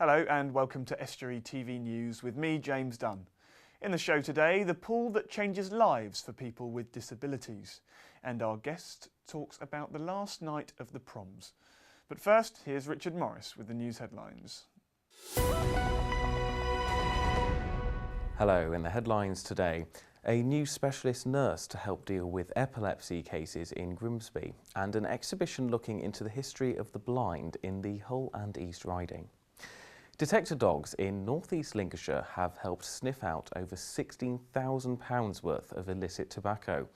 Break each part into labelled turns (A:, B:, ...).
A: Hello and welcome to Estuary TV News with me, James Dunn. In the show today, the pool that changes lives for people with disabilities. And our guest talks about the last night of the proms. But first, here's Richard Morris with the news headlines.
B: Hello, in the headlines today, a new specialist nurse to help deal with epilepsy cases in Grimsby and an exhibition looking into the history of the blind in the Hull and East Riding. Detector dogs in North East Lincolnshire have helped sniff out over £16,000 worth of illicit tobacco.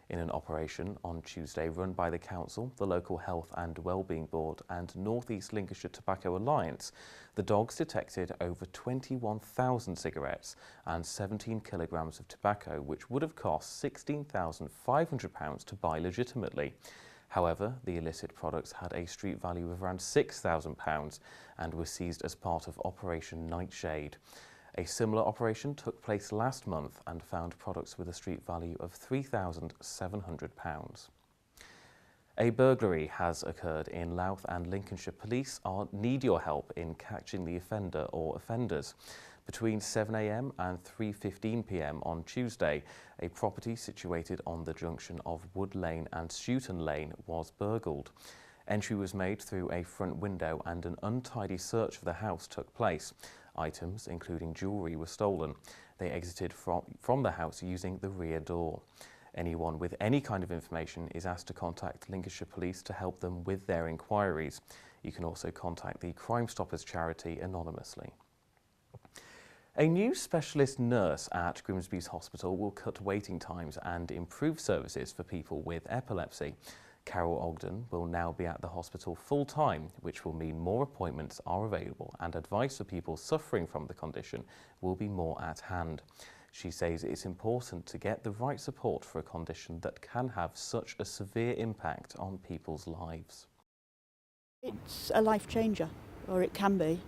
B: In an operation on Tuesday run by the Council, the Local Health and Wellbeing Board and North East Lincolnshire Tobacco Alliance, the dogs detected over 21,000 cigarettes and 17 kilograms of tobacco, which would have cost £16,500 to buy legitimately. However, the illicit products had a street value of around £6,000 and were seized as part of Operation Nightshade. A similar operation took place last month and found products with a street value of £3,700. A burglary has occurred in Louth and Lincolnshire. Police need your help in catching the offender or offenders. Between 7 a.m. and 3:15 p.m. on Tuesday, a property situated on the junction of Wood Lane and Stewton Lane was burgled. Entry was made through a front window and an untidy search of the house took place. Items, including jewellery, were stolen. They exited from the house using the rear door. Anyone with any kind of information is asked to contact Lincolnshire Police to help them with their inquiries. You can also contact the Crime Stoppers charity anonymously. A new specialist nurse at Grimsby's Hospital will cut waiting times and improve services for people with epilepsy. Carol Ogden will now be at the hospital full-time, which will mean more appointments are available and advice for people suffering from the condition will be more at hand. She says it's important to get the right support for a condition that can have such a severe impact on people's lives.
C: It's a life changer, or it can be,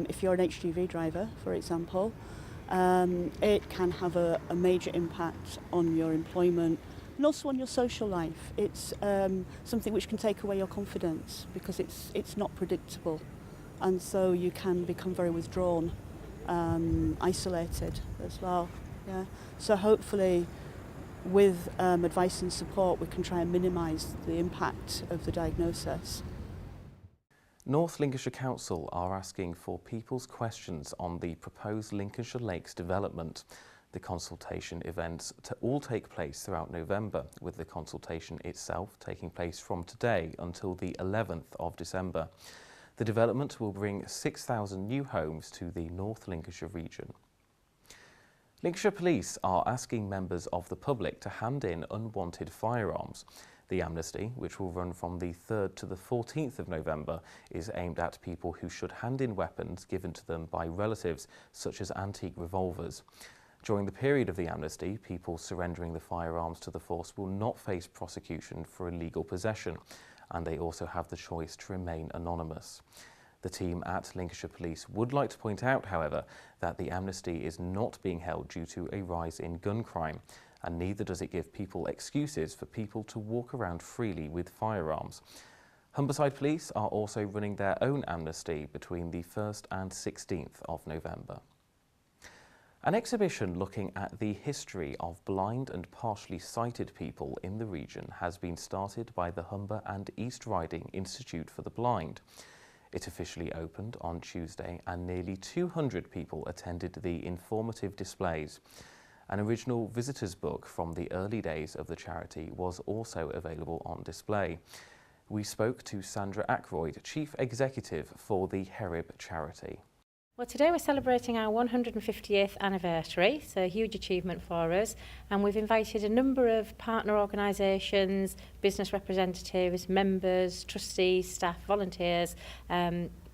C: if you're an HGV driver, for example. It can have a major impact on your employment and also on your social life. It's something which can take away your confidence because it's not predictable, and so you can become very withdrawn, isolated as well. Yeah. So hopefully with advice and support we can try and minimise the impact of the diagnosis.
B: North Lincolnshire Council are asking for people's questions on the proposed Lincolnshire Lakes development. The consultation events all take place throughout November, with the consultation itself taking place from today until the 11th of December. The development will bring 6,000 new homes to the North Lincolnshire region. Lincolnshire Police are asking members of the public to hand in unwanted firearms. The amnesty, which will run from the 3rd to the 14th of November, is aimed at people who should hand in weapons given to them by relatives, such as antique revolvers. During the period of the amnesty, people surrendering the firearms to the force will not face prosecution for illegal possession, and they also have the choice to remain anonymous. The team at Lincolnshire Police would like to point out, however, that the amnesty is not being held due to a rise in gun crime, and neither does it give people excuses for people to walk around freely with firearms. Humberside Police are also running their own amnesty between the 1st and 16th of November. An exhibition looking at the history of blind and partially sighted people in the region has been started by the Humber and East Riding Institute for the Blind. It officially opened on Tuesday and nearly 200 people attended the informative displays. An original visitors book from the early days of the charity was also available on display. We spoke to Sandra Ackroyd, Chief Executive for the Herib charity.
D: Well, today we're celebrating our 150th anniversary, so a huge achievement for us, and we've invited a number of partner organisations, business representatives, members, trustees, staff, volunteers,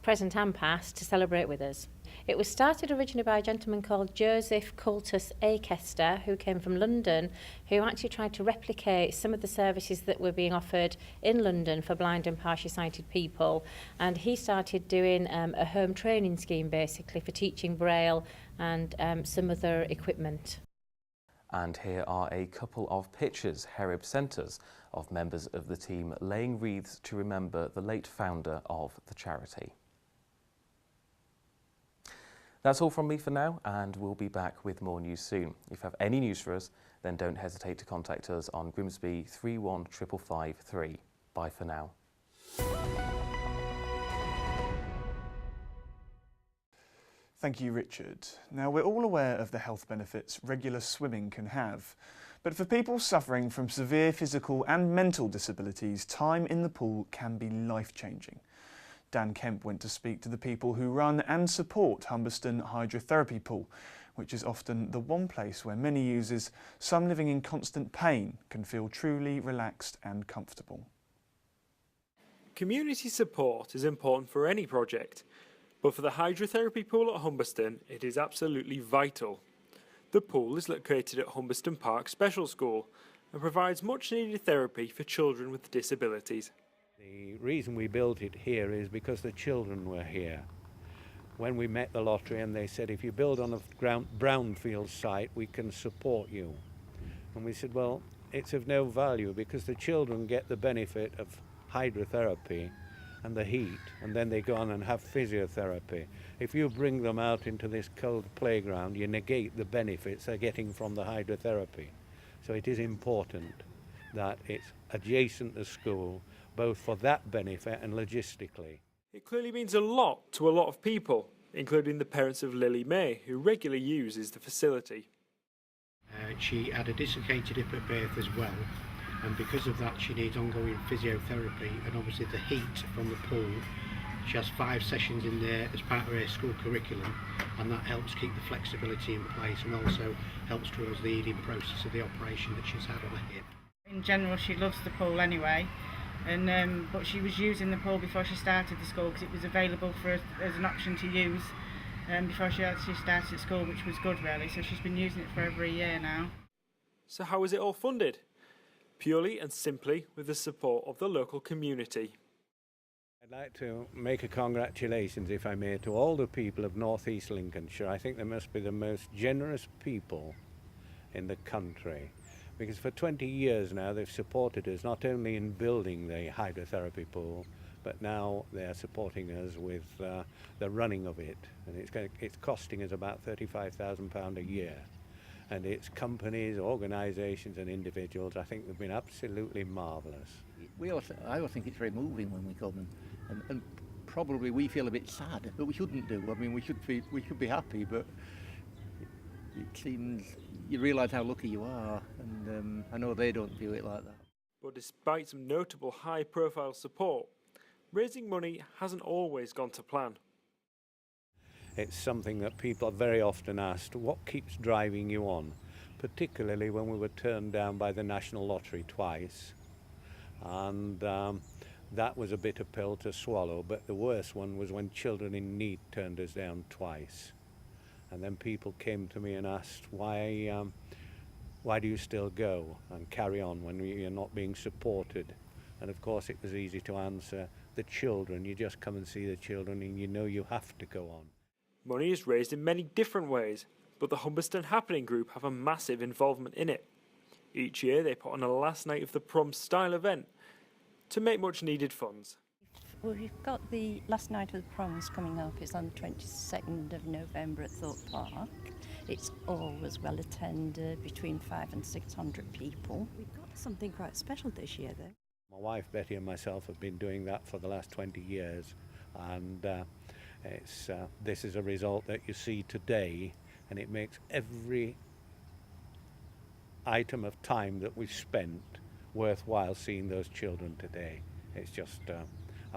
D: present and past, to celebrate with us. It was started originally by a gentleman called Joseph Coultus Akester, who came from London, who actually tried to replicate some of the services that were being offered in London for blind and partially sighted people. And he started doing a home training scheme, basically, for teaching Braille and some other equipment.
B: And here are a couple of pictures Herib sent us of members of the team laying wreaths to remember the late founder of the charity. That's all from me for now, and we'll be back with more news soon. If you have any news for us, then don't hesitate to contact us on Grimsby 3155553. Bye for now.
A: Thank you, Richard. Now, we're all aware of the health benefits regular swimming can have, but for people suffering from severe physical and mental disabilities, time in the pool can be life-changing. Dan Kemp went to speak to the people who run and support Humberston Hydrotherapy Pool, which is often the one place where many users, some living in constant pain, can feel truly relaxed and comfortable.
E: Community support is important for any project, but for the hydrotherapy pool at Humberston, it is absolutely vital. The pool is located at Humberston Park Special School and provides much needed therapy for children with disabilities.
F: The reason we built it here is because the children were here. When we met the lottery and they said, if you build on a brownfield site, we can support you. And we said, well, it's of no value because the children get the benefit of hydrotherapy and the heat, and then they go on and have physiotherapy. If you bring them out into this cold playground, you negate the benefits they're getting from the hydrotherapy. So it is important that it's adjacent to school, both for that benefit and logistically.
E: It clearly means a lot to a lot of people, including the parents of Lily May, who regularly uses the facility.
G: She had a dislocated hip at birth as well, and because of that she needs ongoing physiotherapy and obviously the heat from the pool. She has 5 sessions in there as part of her school curriculum, and that helps keep the flexibility in place and also helps towards the healing process of the operation that she's had on her hip.
H: In general, she loves the pool anyway, and but she was using the pool before she started the school because it was available for as an option to use before she actually started school, which was good really. So she's been using it for over a year now.
E: So how is it all funded? Purely and simply with the support of the local community.
F: I'd like to make a congratulations, if I may, to all the people of North East Lincolnshire. I think they must be the most generous people in the country, because for 20 years now they've supported us not only in building the hydrotherapy pool, but now they're supporting us with the running of it, and it's costing us about £35,000 a year. And it's companies, organisations and individuals. I think they've been absolutely marvellous.
I: I always think it's very moving when we come, and probably we feel a bit sad, but we shouldn't do. I mean, we should be happy, but it seems you realise how lucky you are, and I know they don't view it like that.
E: But despite some notable high-profile support, raising money hasn't always gone to plan.
F: It's something that people are very often asked, what keeps driving you on? Particularly when we were turned down by the National Lottery twice. And that was a bitter pill to swallow, but the worst one was when Children in Need turned us down twice. And then people came to me and asked, why do you still go and carry on when you're not being supported? And of course it was easy to answer, the children, you just come and see the children and you know you have to go on.
E: Money is raised in many different ways, but the Humberston Happening Group have a massive involvement in it. Each year they put on a last night of the prom style event to make much needed funds.
J: Well, we've got the last night of the proms coming up. It's on the 22nd of November at Thorpe Park. It's always well attended, between 500 and 600 people.
K: We've got something quite special this year though.
F: My wife Betty and myself have been doing that for the last 20 years, and this is a result that you see today, and it makes every item of time that we've spent worthwhile seeing those children today. It's just a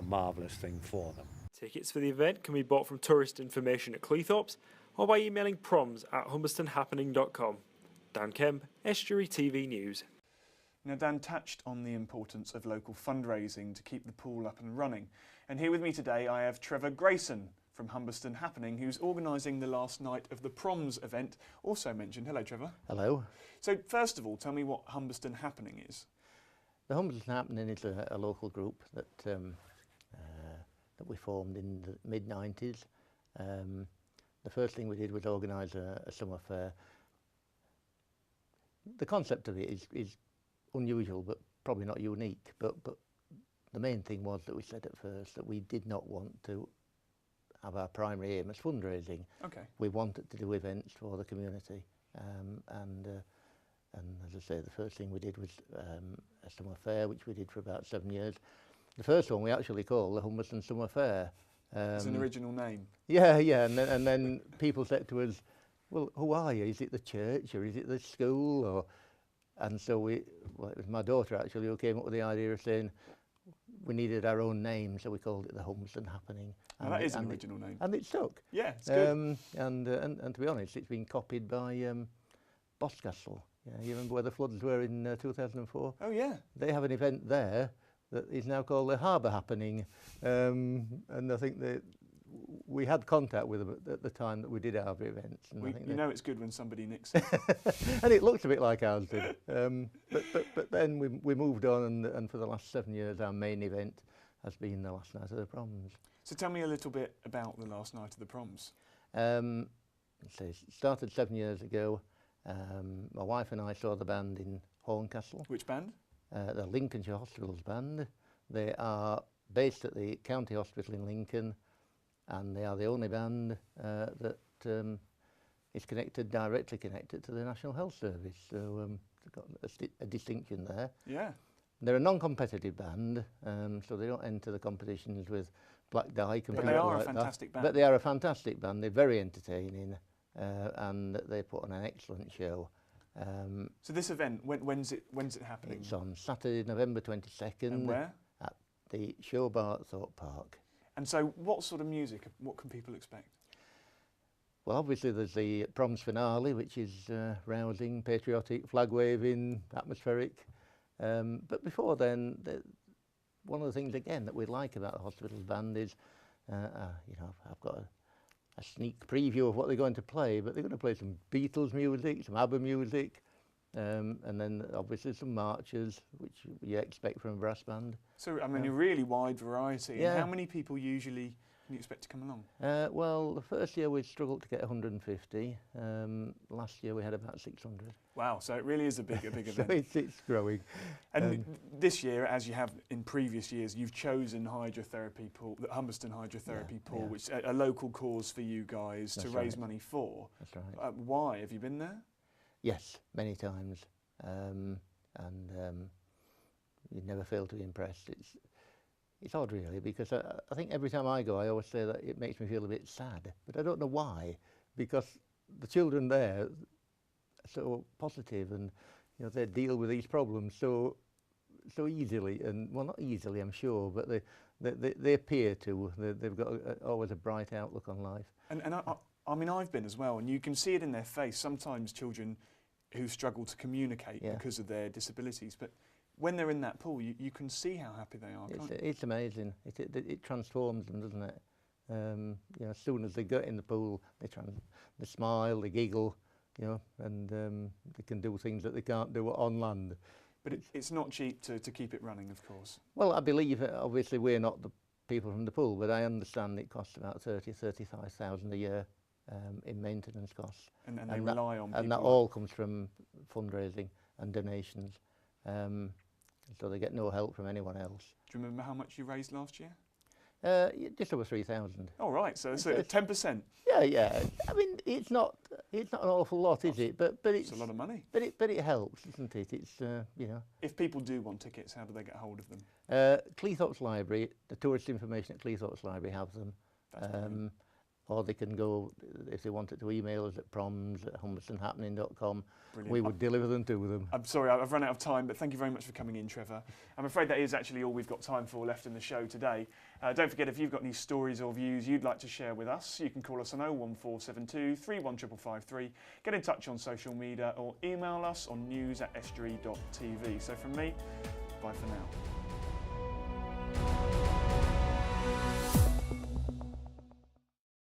F: marvellous thing for them.
E: Tickets for the event can be bought from tourist information at Cleethorpes or by emailing proms@humberstonhappening.com. Dan Kemp, Estuary TV News.
A: Now, Dan touched on the importance of local fundraising to keep the pool up and running. And here with me today I have Trevor Grayson from Humberston Happening, who's organising the last night of the proms event, also mentioned. Hello, Trevor.
I: Hello.
A: So first of all, tell me what Humberston Happening is.
I: The Humberston Happening is a local group that we formed in the mid-90s. The first thing we did was organise a summer fair. The concept of it is unusual, but probably not unique. But the main thing was that we said at first that we did not want to have our primary aim as fundraising.
A: Okay.
I: We wanted to do events for the community, and as I say, the first thing we did was a summer fair, which we did for about 7 years. The first one we actually called the Humberston Summer Fair.
A: It's an original name.
I: Yeah, yeah, and then people said to us, well, who are you? Is it the church or is it the school? Or, and so it was my daughter actually who came up with the idea of saying we needed our own name, so we called it the Humberston Happening.
A: Now that is an original name.
I: And it stuck.
A: Yeah, it's good.
I: And to be honest, it's been copied by Boscastle. Yeah, you remember where the floods were in 2004?
A: Oh yeah.
I: They have an event there that is now called the Harbour Happening, and I think that we had contact with them at the time that we did our events. And
A: you know it's good when somebody nicks it.
I: And it looked a bit like ours did. But then we moved on, and for the last 7 years our main event has been the last night of the proms.
A: So tell me a little bit about the last night of the proms.
I: So it started 7 years ago. My wife and I saw the band in Horncastle.
A: Which band?
I: The Lincolnshire Hospitals Band. They are based at the County Hospital in Lincoln, and they are the only band that is directly connected to the National Health Service. So they've got a distinction there.
A: Yeah.
I: They're a non-competitive band, so they don't enter the competitions with Black Dyke and
A: But
I: people
A: they are
I: like
A: a fantastic band.
I: But they are a fantastic band. They're very entertaining, and they put on an excellent show.
A: So this event, when's it happening?
I: It's on Saturday, November 22nd.
A: And where?
I: At the Showbar at Thorpe Park.
A: And so what sort of music, what can people expect?
I: Well, obviously there's the proms finale, which is rousing, patriotic, flag-waving, atmospheric. But before then, one of the things, again, that we like about the Hospitals Band is, you know, I've got a sneak preview of what they're going to play, but they're going to play some Beatles music, some ABBA music, and then obviously some marches, which you expect from a brass band.
A: So, I mean, a really wide variety.
I: Yeah.
A: And how many people usually can you expect to come along?
I: Well, the first year we struggled to get 150. Last year we had about 600.
A: Wow, so it really is a big event.
I: So it's growing.
A: And this year, as you have in previous years, you've chosen hydrotherapy pool, the Humberston Hydrotherapy Pool, which is a local cause for you guys to raise money for.
I: That's right.
A: Why? Have you been there?
I: Yes, many times. And you never fail to be impressed. It's odd, really, because I think every time I go, I always say that it makes me feel a bit sad. But I don't know why, because the children there are so positive, and you know they deal with these problems so easily, and well, not easily, I'm sure, but they appear to. They've got always a bright outlook on life.
A: And I mean, I've been as well, and you can see it in their face. Sometimes children who struggle to communicate because of their disabilities, but when they're in that pool, you can see how happy they are, can't you?
I: It's amazing. It transforms them, doesn't it? You know, as soon as they get in the pool, they smile, they giggle, you know, and they can do things that they can't do on land.
A: But it's not cheap to keep it running, of course.
I: Well, I believe, obviously, we're not the people from the pool, but I understand it costs about 35,000 a year in maintenance costs.
A: And they rely on people.
I: And that all comes from fundraising and donations. So they get no help from anyone else.
A: Do you remember how much you raised last year?
I: Just over 3,000.
A: Oh right, so 10%.
I: Yeah. I mean, it's not an awful lot, is it? But it's
A: a lot of money.
I: But it helps, isn't it? It's you know.
A: If people do want tickets, how do they get hold of them?
I: Cleethorpes Library, the tourist information at Cleethorpes Library have them. Or they can go, if they wanted to, email us at proms@humberstonhappening.com. We would deliver them to them.
A: I'm sorry, I've run out of time, but thank you very much for coming in, Trevor. I'm afraid that is actually all we've got time for left in the show today. Don't forget, if you've got any stories or views you'd like to share with us, you can call us on 01472 31553, get in touch on social media, or email us on news@estuary.tv. So from me, bye for now.